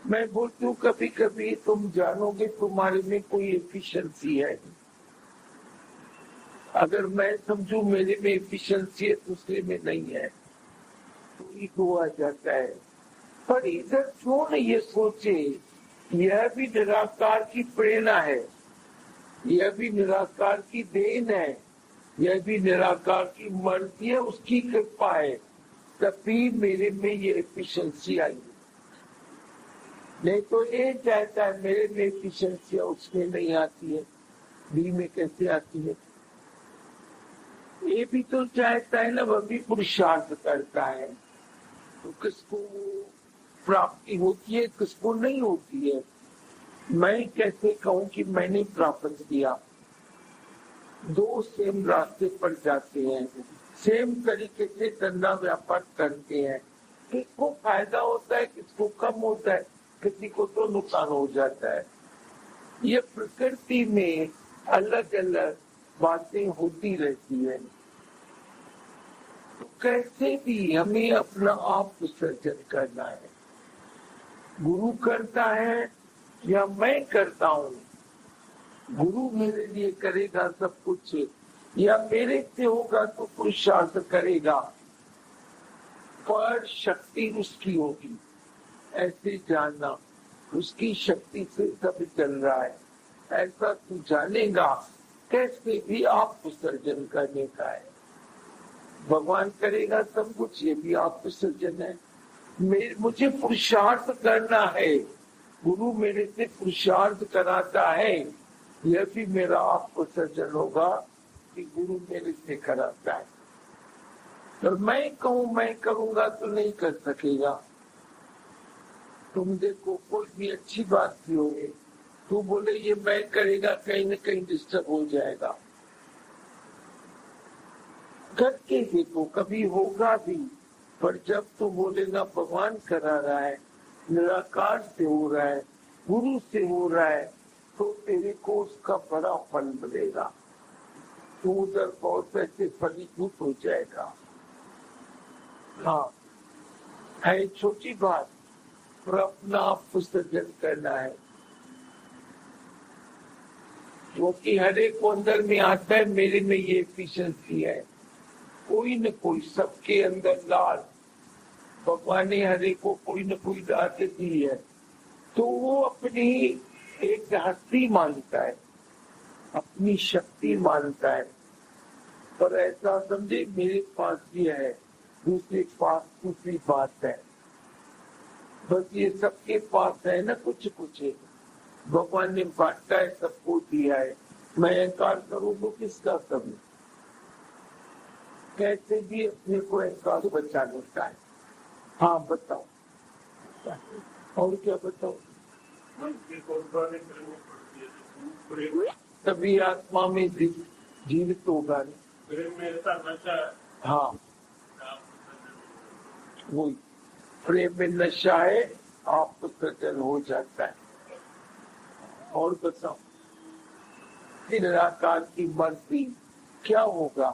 मैं बोलती हूँ कभी कभी तुम जानोगे तुम्हारे में कोई एफिशिएंसी है। अगर मैं समझू मेरे में एफिशिएंसी है दूसरे में नहीं है तो ईगो आ जाता है। पर इधर क्यों न ये सोचे यह भी निराकार की प्रेरणा है, यह भी निराकार की देन है, यह भी निराकार की मर्जी है, उसकी कृपा है, तभी मेरे में ये एफिशिएंसी आई। नहीं तो ये चाहता है मेरे में एफिशिएंसी उसमें नहीं आती है, बी में कैसे आती है। ये भी तो चाहता है ना, वह भी पुरुषार्थ करता है, तो किसको प्राप्ति होती है किसको नहीं होती है। मैं कैसे कहूं कि मैंने प्राप्त किया। दो सेम रास्ते पर जाते हैं, सेम तरीके से धंधा व्यापार करते हैं, किसको फायदा होता है किसको कम होता है, किसी को तो नुकसान हो जाता है। ये प्रकृति में अलग अलग बातें होती रहती है। तो कैसे भी हमें अपना आप विसर्जन करना है। गुरु करता है या मैं करता हूँ, गुरु मेरे लिए करेगा सब कुछ या मेरे से होगा तो पुरुषार्थ करेगा, पर शक्ति उसकी होगी ऐसे जानना। उसकी शक्ति से सब चल रहा है ऐसा तू जानेगा। कैसे भी आप विसर्जन करने का है, भगवान करेगा सब कुछ, ये भी आप विसर्जन है। मुझे पुरुषार्थ करना है, गुरु मेरे से पुरुषार्थ कराता है, यह भी मेरा आप विसर्जन होगा कि गुरु मेरे से कराता है। तो मैं कहूं मैं करूंगा तो नहीं कर सकेगा। तुम देखो कोई भी अच्छी बात भी हो, तू बोले ये मैं करेगा, कहीं न कहीं डिस्टर्ब हो जाएगा। करके देखो कभी होगा भी, पर जब तू बोलेगा भगवान करा रहा है, निराकार से हो रहा है, गुरु से हो रहा है, तो तेरे को उसका बड़ा फल मिलेगा। तो उधर बहुत ऐसे फलीभूत हो जाएगा। हाँ है छोटी बात, पर अपना आप विसर्जन करना है। वो कि हर एक को अंदर में आता है मेरे में ये एफिशिएंसी है, कोई न कोई सबके अंदर लाल भगवान ने हर एक को कोई न कोई दात दी है, तो वो अपनी एक हस्ती मानता है, अपनी शक्ति मानता है। पर ऐसा समझे मेरे पास भी है, दूसरे के पास दूसरी बात है। बस ये सबके पास है ना कुछ कुछ, भगवान ने बांटा है सबको दिया है। मैं अहंकार करूं तो किसका करूं। कैसे भी अपने को अहंकार बचा लेता है। हाँ बताओ और क्या बताओ। तभी आत्मा में जीवित होगा। हाँ वही प्रेम में नशा है, आप तो सजन हो जाता है। और बताओ निराकार की मर्जी क्या होगा।